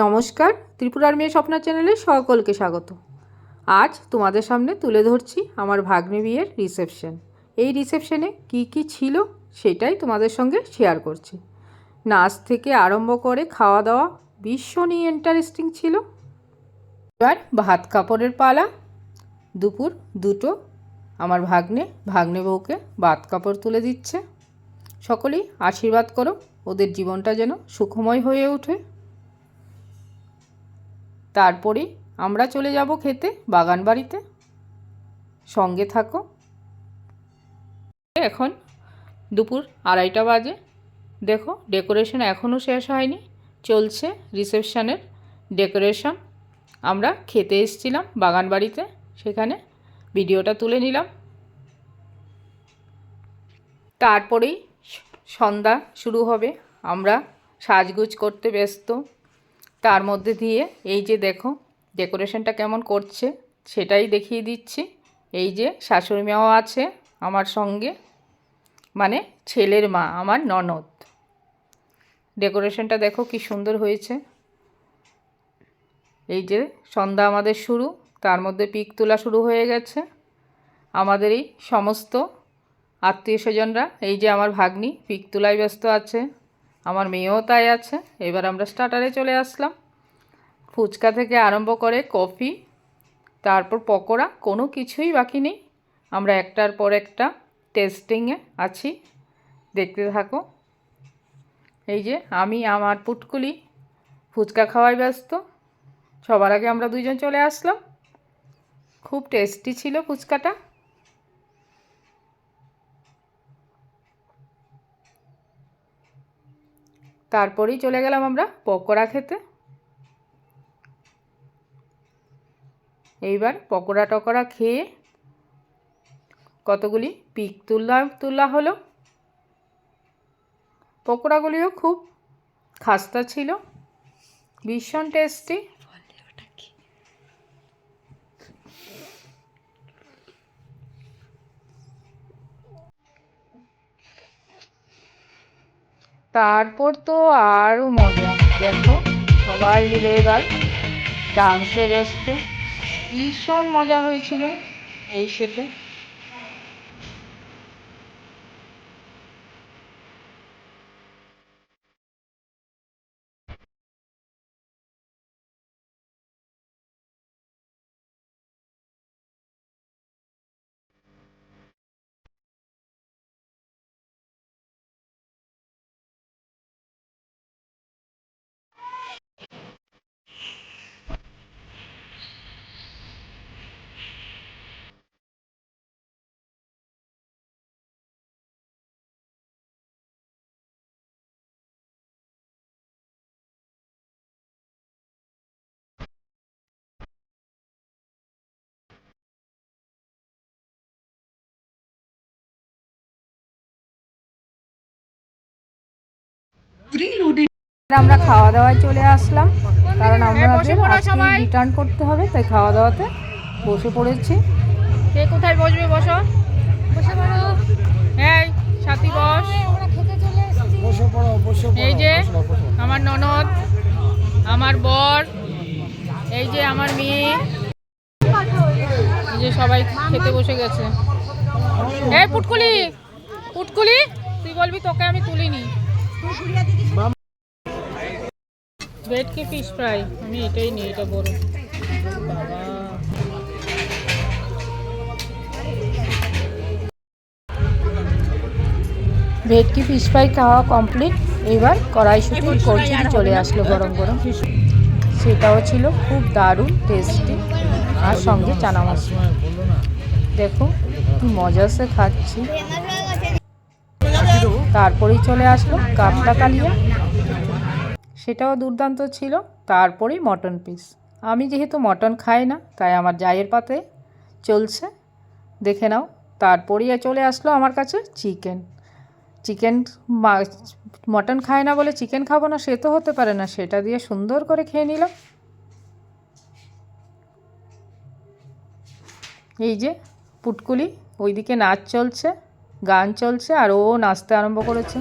নমস্কার, ত্রিপুরার মেয়ে স্বপ্না চ্যানেলে সকলকে স্বাগত। আজ তোমাদের সামনে তুলে ধরছি আমার ভাগ্নে বিয়ের রিসেপশন। এই রিসেপশনে কি ছিল সেটাই তোমাদের সঙ্গে শেয়ার করছি। নাচ থেকে আরম্ভ করে খাওয়া দাওয়া ভীষণই ইন্টারেস্টিং ছিল। এবার ভাত কাপড়ের পালা। দুপুর 2টো আমার ভাগ্নে বউকে ভাত কাপড় তুলে দিচ্ছে। সকলেই আশীর্বাদ করো ওদের জীবনটা যেন সুখময় হয়ে ওঠে। তারপরে আমরা চলে যাব খেতে বাগান বাড়িতে। সঙ্গে থাকো। এখন দুপুর 2:30 বাজে। দেখো ডেকোরেশন এখনও শেষ হয়নি, চলছে রিসেপশনের ডেকোরেশন। আমরা খেতে এসেছিলাম বাগান বাড়িতে, সেখানে ভিডিওটা তুলে নিলাম। তারপরেই সন্ধ্যা শুরু হবে। আমরা সাজগোজ করতে ব্যস্ত। তার মধ্যে দিয়ে এই যে দেখো ডেকোরেশনটা কেমন করছে সেটাই দেখিয়ে দিচ্ছি। এই যে শাশুড়ি মাও আছে আমার সঙ্গে, মানে ছেলের মা, আমার ননদ। ডেকোরেশনটা দেখো কি সুন্দর হয়েছে। এই যে সন্ধ্যা আমাদের শুরু, তার মধ্যে পিক তোলা শুরু হয়ে গেছে। আমাদের এই সমস্ত আত্মীয় স্বজনরা, এই যে আমার ভাগ্নি পিক তোলায় ব্যস্ত আছে, আমার মেয়েও তাই আছে। এবার আমরা স্টার্টারে চলে আসলাম। ফুচকা থেকে আরম্ভ করে কফি, তারপর পকোড়া, কোনো কিছুই বাকি নেই। আমরা একটার পর একটা টেস্টিংয়ে আছি, দেখতে থাকো। এই যে আমি আমার পুটকুলি ফুচকা খাওয়ায় ব্যস্ত। সবার আগে আমরা দুইজন চলে আসলাম। খুব টেস্টি ছিল ফুচকাটা। তারপরেই চলে গেলাম আমরা পকোড়া খেতে। এইবার পকোড়া টকোড়া খেয়ে কতগুলি পিক তোলা হলো। পকোড়াগুলিও খুব খাস্তা ছিল, ভীষণ টেস্টি। তারপর তো আরও মজা, দেখো সবাই মিলে এবার ডান্সে ব্যস্ত। ভীষণ মজা হয়েছিল এই সেটে। আমরা খাওয়া দাওয়ায় চলে আসলাম, কারণ আমাদের আজকে রিটার্ন করতে হবে, তাই খাওয়া দাওয়াতে বসে পড়েছি। কে কোথায় বসবে? বসো, বসে পড়ো। এই সাথী বস। এই যে আমার ননদ, আমার বর, এই যে আমার মেয়ে, এই যে সবাই খেতে বসে গেছে। এই পুটকুলি, পুটকুলি তুই বলবি তোকে আমি তুলিনি। ভেটকি ফিশ ফ্রাই, আমি এটাই নিই, এটা বড়। বাবা ভেটকি ফিশ ফ্রাই খাওয়া কমপ্লিট। এবার কড়াইশুঁটি কচুরি চলে আসলো গরম গরম, সেটাও ছিল খুব দারুণ টেস্টি, আর সঙ্গে চানা মশলা। দেখো কি মজাসে খাচ্ছি। তারপরেই চলে আসলো কাতলা কালিয়া, সেটাও দুর্দান্ত ছিল। তারপরেই মটন পিস। আমি যেহেতু মটন খাই না, তাই আমার জায়ের পাতে চলছে, দেখে নাও। তারপরেই চলে আসলো আমার কাছে চিকেন। মটন খায় না বলে চিকেন খাবো না সে তো হতে পারে না, সেটা দিয়ে সুন্দর করে খেয়ে নিলাম। এই যে পুটকুলি ওইদিকে নাচ চলছে, গান চলছে, আর ও নাচতে আরম্ভ করেছে।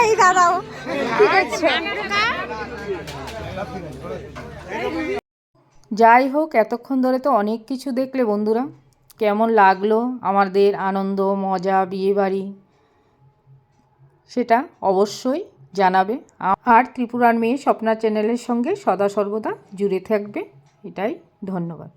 এই দাঁড়াও, যাই হোক, এতক্ষণ ধরে তো অনেক কিছু দেখলে বন্ধুরা। কেমন লাগলো আমাদের আনন্দ মজা বিয়েবাড়ি, সেটা অবশ্যই জানাবে। আর ত্রিপুরার মেয়ে স্বপ্না চ্যানেলের সঙ্গে সদা সর্বদা জুড়ে থাকবে, এটাই ধন্যবাদ।